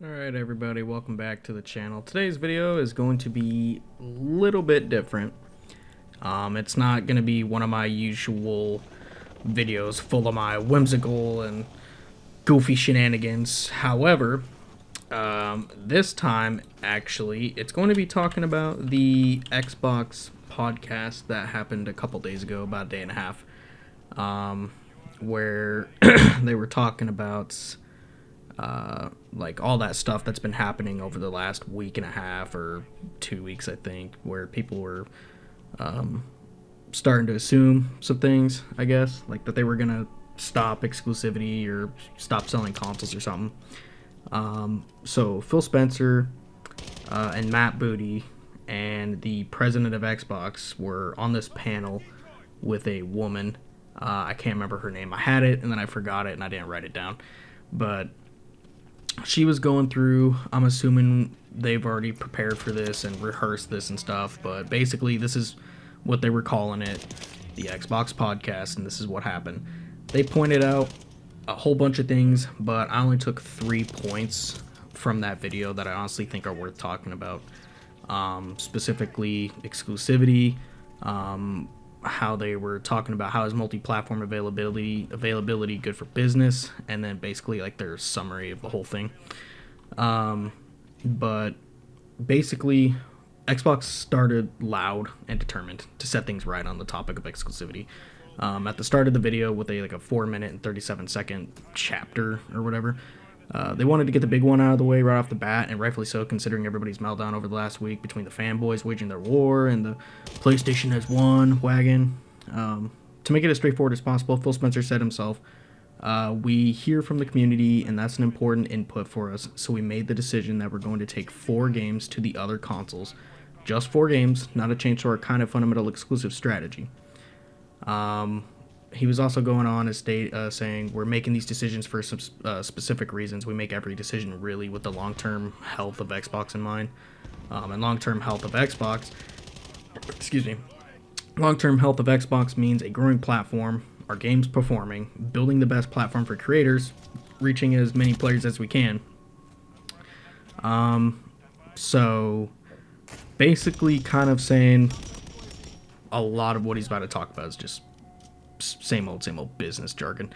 Alright everybody, welcome back to the channel. Today's video is going to be a little bit different. It's not going to be one of my usual videos full of my whimsical and goofy shenanigans. However, this time, actually, it's going to be talking about the Xbox podcast that happened a couple days ago, about a day and a half, where they were talking about like all that stuff that's been happening over the last week and a half or 2 weeks, I think, where people were starting to assume some things, I guess, like that they were gonna stop exclusivity or stop selling consoles or something. So Phil Spencer and Matt Booty and the president of Xbox were on this panel with a woman. I can't remember her name. I had it and then I forgot it and I didn't write it down, but she was going through, I'm assuming they've already prepared for this and rehearsed this and stuff, but basically this is what they were calling it, the Xbox podcast, and this is what happened. They pointed out a whole bunch of things, but I only took 3 points from that video that I honestly think are worth talking about. Specifically exclusivity, how they were talking about how is multi-platform availability good for business, and then basically like their summary of the whole thing. But basically Xbox started loud and determined to set things right on the topic of exclusivity. At the start of the video with a 4-minute and 37-second chapter or whatever, they wanted to get the big one out of the way right off the bat, and rightfully so, considering everybody's meltdown over the last week between the fanboys waging their war and the PlayStation has won wagon. To make it as straightforward as possible, Phil Spencer said himself, we hear from the community, and that's an important input for us, so we made the decision that we're going to take 4 games to the other consoles. Just 4 games, not a change to our kind of fundamental exclusive strategy. He was also going on to state, saying, we're making these decisions for some specific reasons. We make every decision really with the long-term health of Xbox in mind. And long-term health of Xbox, long-term health of Xbox means a growing platform, our games performing, building the best platform for creators, reaching as many players as we can. So basically kind of saying a lot of what he's about to talk about is just same old business jargon.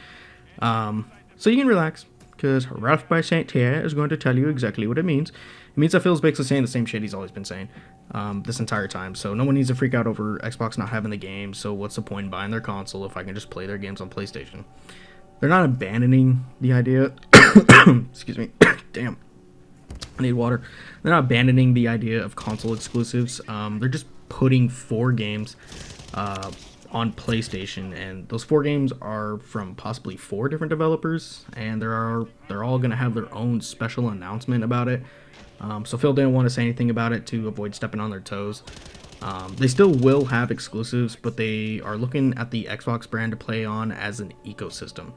So you can relax, because Ralph by Saint Tier is going to tell you exactly what it means. It means that Phil's basically saying the same shit he's always been saying this entire time. So no one needs to freak out over Xbox not having the game. So what's the point in buying their console if I can just play their games on PlayStation? They're not abandoning the idea. Excuse me. Damn. I need water. They're not abandoning the idea of console exclusives. They're just putting 4 games on PlayStation, and those 4 games are from possibly 4 different developers, and they're all going to have their own special announcement about it. So Phil didn't want to say anything about it to avoid stepping on their toes. They still will have exclusives, but they are looking at the Xbox brand to play on as an ecosystem.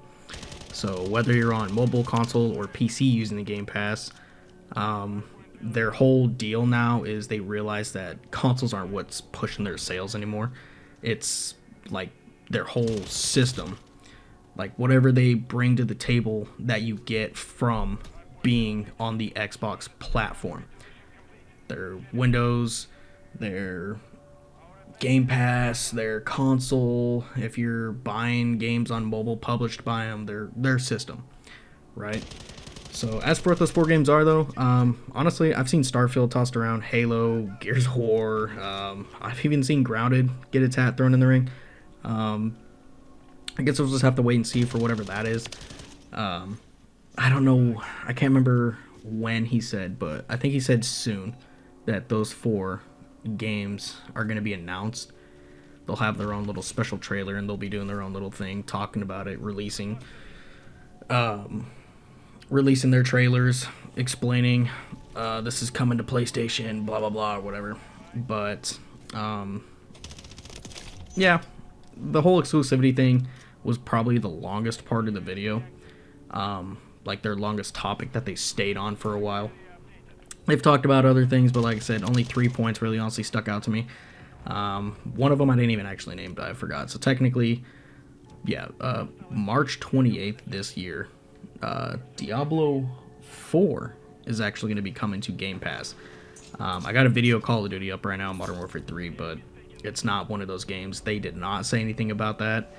So whether you're on mobile, console, or PC using the Game Pass, their whole deal now is they realize that consoles aren't what's pushing their sales anymore. It's like their whole system, like whatever they bring to the table that you get from being on the Xbox platform, their Windows, their Game Pass, their console, if you're buying games on mobile published by them, their system, right? So as for what those 4 games are, though, honestly, I've seen Starfield tossed around, Halo, Gears of War. I've even seen Grounded get its hat thrown in the ring. I guess we'll just have to wait and see for whatever that is. I don't know. I can't remember when he said, but I think he said soon that those 4 games are going to be announced. They'll have their own little special trailer, and they'll be doing their own little thing, talking about it, releasing their trailers, explaining this is coming to PlayStation, blah blah blah, or whatever. But yeah, the whole exclusivity thing was probably the longest part of the video, like their longest topic that they stayed on for a while. They've talked about other things, but like I said, only 3 points really honestly stuck out to me. One of them I didn't even actually name, but I forgot. So technically, yeah, March 28th this year, Diablo 4 is actually going to be coming to Game Pass. I got a video of Call of Duty up right now, Modern Warfare 3, but it's not one of those games. They did not say anything about that.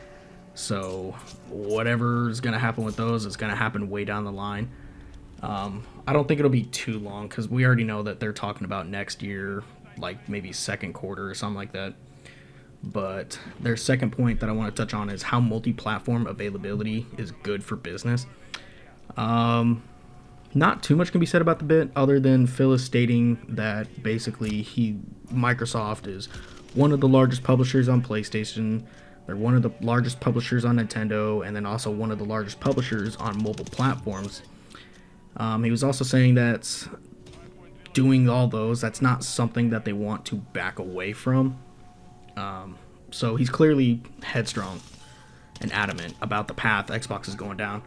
So whatever's going to happen with those is going to happen way down the line. I don't think it'll be too long because we already know that they're talking about next year, like maybe second quarter or something like that. But their second point that I want to touch on is how multi-platform availability is good for business. Not too much can be said about the bit other than Phil is stating that basically Microsoft is one of the largest publishers on PlayStation. They're one of the largest publishers on Nintendo, and then also one of the largest publishers on mobile platforms. He was also saying that doing all those, that's not something that they want to back away from. So he's clearly headstrong and adamant about the path Xbox is going down,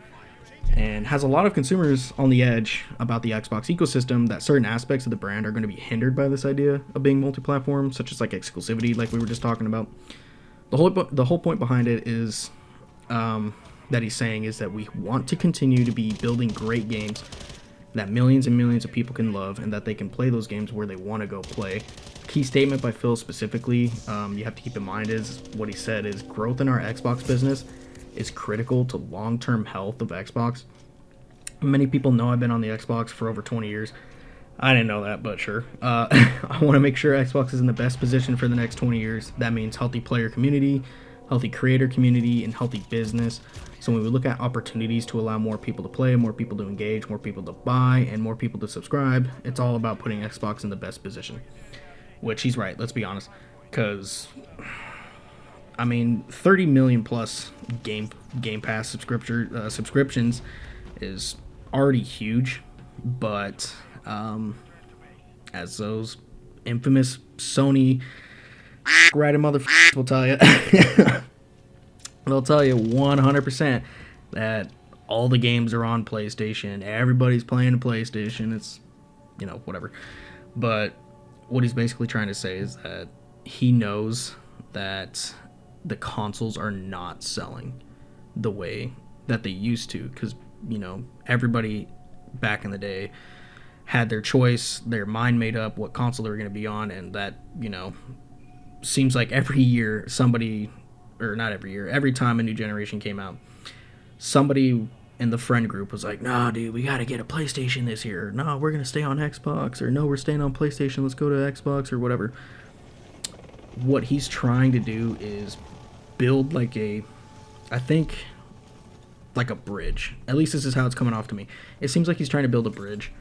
and has a lot of consumers on the edge about the Xbox ecosystem, that certain aspects of the brand are going to be hindered by this idea of being multi-platform, such as like exclusivity, like we were just talking about. The whole point behind it is that he's saying is that we want to continue to be building great games that millions and millions of people can love, and that they can play those games where they want to go play. Key statement by Phil specifically, you have to keep in mind, is what he said is growth in our Xbox business is critical to long-term health of Xbox. Many people know I've been on the Xbox for over 20 years. I didn't know that, but sure. I want to make sure Xbox is in the best position for the next 20 years. That means healthy player community, healthy creator community, and healthy business. So when we look at opportunities to allow more people to play, more people to engage, more people to buy, and more people to subscribe, it's all about putting Xbox in the best position. Which he's right, let's be honest. Because, I mean, 30 million plus Game Pass subscriptions is already huge. But as those infamous Sony ratted motherfuckers will tell you, they'll tell you 100% that all the games are on PlayStation. Everybody's playing a PlayStation. It's, whatever. But what he's basically trying to say is that he knows that the consoles are not selling the way that they used to, because, everybody back in the day had their choice, their mind made up what console they were going to be on, and that, seems like every year somebody, or not every year, every time a new generation came out, somebody in the friend group was like, nah, dude, we got to get a PlayStation this year. No, we're going to stay on Xbox, or no, we're staying on PlayStation, let's go to Xbox, or whatever. What he's trying to do is build like a bridge. At least this is how it's coming off to me. It seems like he's trying to build a bridge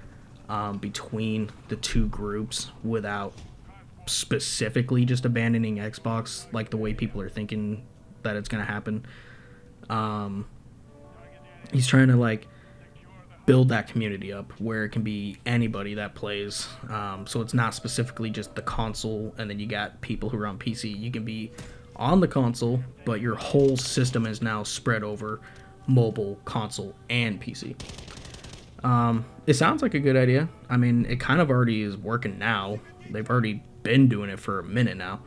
between the two groups without specifically just abandoning Xbox like the way people are thinking that it's going to happen. He's trying to build that community up where it can be anybody that plays. So it's not specifically just the console and then you got people who are on PC. You can be on the console, but your whole system is now spread over mobile, console, and PC. It sounds like a good idea. I mean, it kind of already is working now. They've already been doing it for a minute now.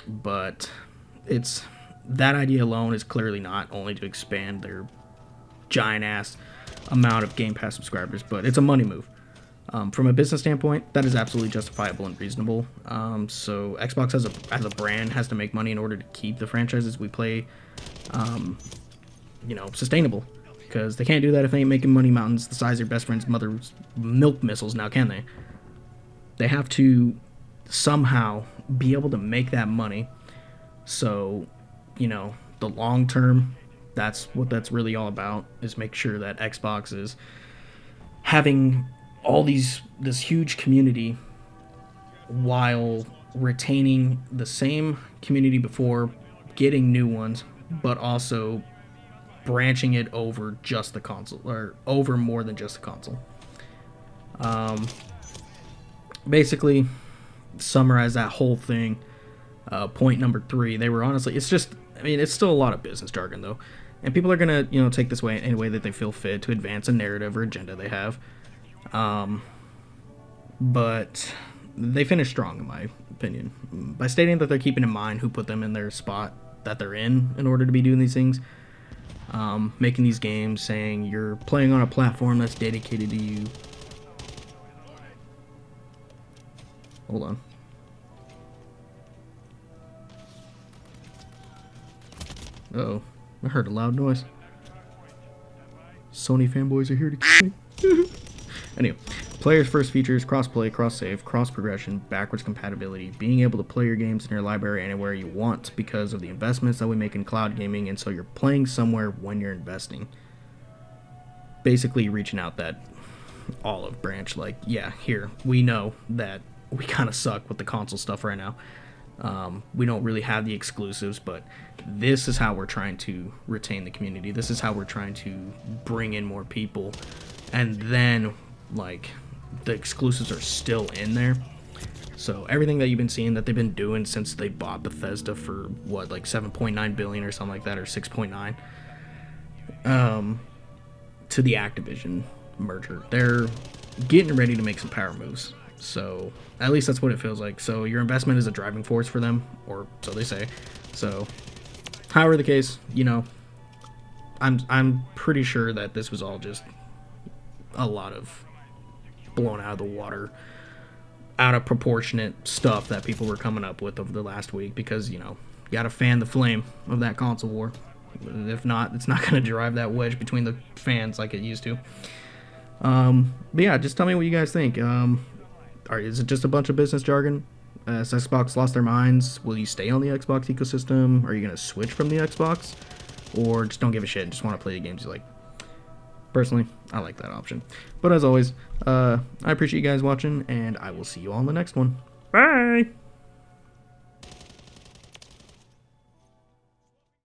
But it's that idea alone is clearly not only to expand their giant ass amount of Game Pass subscribers, but it's a money move. From a business standpoint, that is absolutely justifiable and reasonable. So Xbox as a brand has to make money in order to keep the franchises we play, sustainable. Because they can't do that if they ain't making money mountains the size of your best friend's mother's milk missiles now, can they? They have to somehow be able to make that money. So, the long term, that's what that's really all about, is make sure that Xbox is having all this huge community while retaining the same community before, getting new ones, but also branching it over just the console, or over more than just the console. Basically, summarize that whole thing. Point number 3, they were honestly, it's still a lot of business jargon though, and people are gonna take this way in a way that they feel fit to advance a narrative or agenda they have. But they finished strong in my opinion by stating that they're keeping in mind who put them in their spot that they're in order to be doing these things. making these games, saying you're playing on a platform that's dedicated to you. Hold on. Uh-oh, I heard a loud noise. Sony fanboys are here to kill me. Anyway, players' first features: cross-play, cross-save, cross-progression, backwards compatibility, being able to play your games in your library anywhere you want because of the investments that we make in cloud gaming, and so you're playing somewhere when you're investing. Basically reaching out that olive branch, like, yeah, here, we know that we kind of suck with the console stuff right now. We don't really have the exclusives, but this is how we're trying to retain the community. This is how we're trying to bring in more people. And then, like, the exclusives are still in there. So everything that you've been seeing that they've been doing since they bought Bethesda for, what, like 7.9 billion or something like that, or 6.9, to the Activision merger. They're getting ready to make some power moves. So at least that's what it feels like. So your investment is a driving force for them, or so they say. So however the case, you know, I'm pretty sure that this was all just a lot of blown out of the water, out of proportionate stuff that people were coming up with over the last week, because, you know, you gotta fan the flame of that console war. If not, it's not gonna drive that wedge between the fans like it used to. But yeah, just tell me what you guys think. Is it just a bunch of business jargon? Has Xbox lost their minds? Will you stay on the Xbox ecosystem? Are you going to switch from the Xbox? Or just don't give a shit and just want to play the games you like? Personally, I like that option. But as always, I appreciate you guys watching, and I will see you all in the next one. Bye!